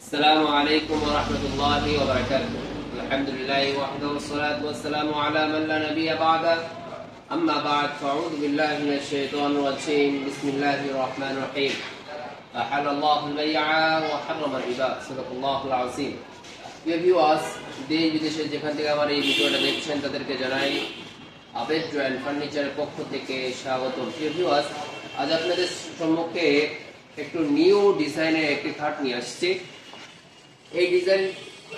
السلام عليكم ورحمة الله وبركاته. الحمد لله وحده والصلاة والسلام على من لا نبي بعده. أما بعد فأعوذ بالله من الشيطان الرجيم. بسم الله الرحمن الرحيم. أحل الله البيع وحرم الربا. صدق الله العظيم. প্রিয় ভিউয়ার্স, দেশ বিদেশের যেখান থেকে আমার এই ভিডিওটা দেখছেন তাদেরকে জানাই আবেদ জয়েন্ট ফার্নিচারের পক্ষ থেকে স্বাগত। প্রিয় ভিউয়ার্স, আজ আপনাদের সম্মুখে একটু নিউ ডিজাইনের একটি খাট নিয়ে আসছি।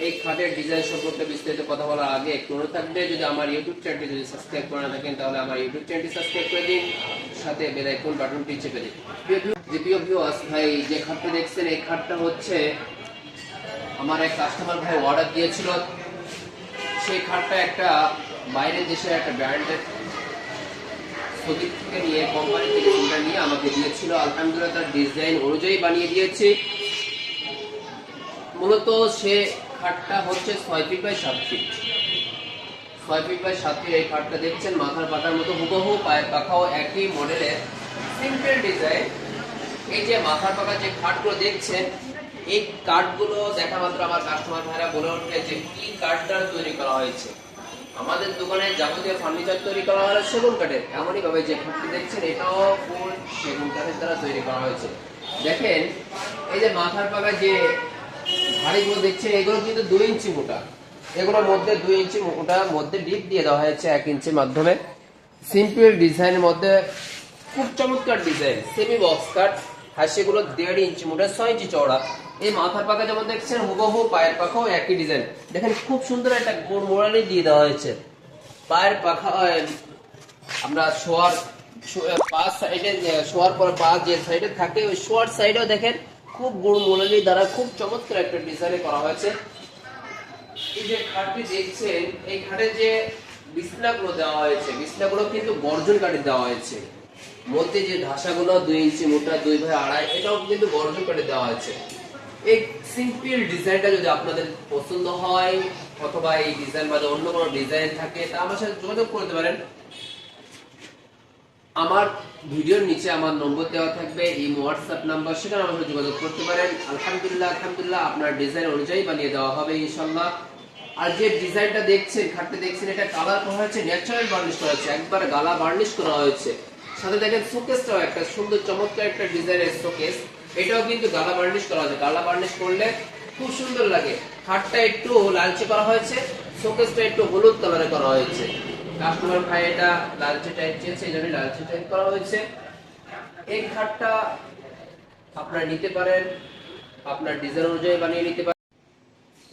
এই খাটের ডিজাইন সম্পর্কে বিস্তারিত কথা বলার আগে একটু অনুরোধ থাকবে, যদি আমার ইউটিউব চ্যানেলটি যদি সাবস্ক্রাইব করে না থাকেন তাহলে আমার ইউটিউব চ্যানেলটি সাবস্ক্রাইব করে দিন, সাথে বেল আইকন বাটনটি চেপে দিন। প্রিয় ভিউয়ার্স ভাই, যে খাটটা দেখছেন এই খাটটা হচ্ছে আমার এক কাস্টমার ভাই অর্ডার দিয়েছিল। সেই খাটটা একটা বাইরের দেশের একটা ব্র্যান্ডের সৌদি থেকে নিয়ে, কোম্পানি থেকে নিয়ে আমাকে দিয়েছিল। আলহামদুলিল্লাহ তার ডিজাইন অনুযায়ী বানিয়ে দিয়েছি। মূলত সে খাটটা হচ্ছে 6 feet by 7 feet. 6 feet by 7 feet এই খাটটা দেখছেন, মাথার পাতার মতো হুবহু, পায়ের পাখাও একই মডেলের, সিম্পল ডিজাইন। এই যে মাথার পাকা যে খাটগুলো দেখছেন, এই কাঠগুলো দেখা মাত্র আমার কাস্টমার ভাইরা বলে ওঠে যে কি কাঠটা তৈরি করা হয়েছে। আমাদের দোকানে যাবতীয় ফার্নিচার তৈরি করা হয় সেগুন কাঠের, এমনই ভাবে যে খাটটি দেখছেন এটাও ফুল সেগুন কাঠের দ্বারা তৈরি করা হয়েছে। দেখেন এই যে মাথার পাকা যে ভারীগুলো দেখছেন, এগুলো কিন্তু 2 ইঞ্চি মোটা। এগুলোর মধ্যে 2 ইঞ্চি মোটা মধ্যে ডিপ দিয়ে দেওয়া হয়েছে 1 ইঞ্চির মাধ্যমে। সিম্পল ডিজাইনের মধ্যে খুব চমৎকার ডিজাইন, সেমি বক্স কাট। হাসিগুলো 1.5 ইঞ্চি মোটা, 6 ইঞ্চি চওড়া। এই মাথার পাকা যেমন দেখছেন হুবহু, পায়ের পাখাও একই ডিজাইন। দেখেন খুব সুন্দর একটা গোল মোড়ালি দিয়ে দেওয়া হয়েছে। পায়ের পাখা আমরা শোয়ার পা সাইডে, শোয়ার পর পা যে সাইডে থাকে ওই শোয়ার সাইডেও দেখেন খুব গোল মোড়ালি দ্বারা খুব চমৎকার একটা ডিজাইন করা হয়েছে। এই যে খাটটি দেখছেন, এই খাটে যে বিছনাগুলো দেওয়া হয়েছে, বিছনাগুলো কিন্তু গর্জন কাঠের দেওয়া হয়েছে। মধ্যে যে ঢাসাগুলো 2 ইঞ্চি মোটা, 2 বাই 2.5, এটাও কিন্তু গর্জন কাঠের দেওয়া হয়েছে। এই সিম্পল ডিজাইনটা যদি আপনাদের পছন্দ হয় অথবা এই ডিজাইন বাদে অন্য কোনো ডিজাইন থাকে তা আমার সাথে যোগাযোগ করতে পারেন। আমার ভিডিওর নিচে আমার নম্বর দেওয়া থাকবে, এই হোয়াটসঅ্যাপ নাম্বার, সেখানে আমার সাথে যোগাযোগ করতে পারেন। আলহামদুলিল্লাহ আপনার ডিজাইন অনুযায়ী বানিয়ে দেওয়া হবে ইনশাআল্লাহ। আর যে ডিজাইনটা দেখছেন, খাটতে দেখছেন, এটা কালার করা হয়েছে, ন্যাচারাল বার্নিশ করা হয়েছে, একবার গালা বার্নিশ করা হয়েছে। সাথে দেখেন শোকেসটাও একটা সুন্দর চমৎকার একটা ডিজাইনের শোকেস, এটাও কিন্তু গালা বার্নিশ করা হয়েছে। গালা বার্নিশ করলে খুব সুন্দর লাগে। খাটটা একটু লালচে করা হয়েছে, শোকেসটা একটু হলুদ কালারে করা হয়েছে। কাস্টমার ভাই এটা লালচে টাইপ চেয়েছে, এই জন্য লালচে টাইপ করা হয়েছে। এই খাটটা আপনারা নিতে পারেন, আপনার ডিজাইন অনুযায়ী বানিয়ে নিতে পারেন।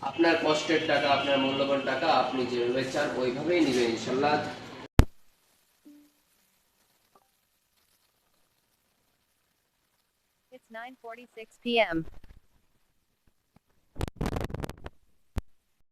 আপনার কষ্টের টাকা, আপনার মূল্যবান টাকা আপনি যেভাবে চান ওইভাবেই নেবেন ইনশাআল্লাহ। It's 9:46 p.m.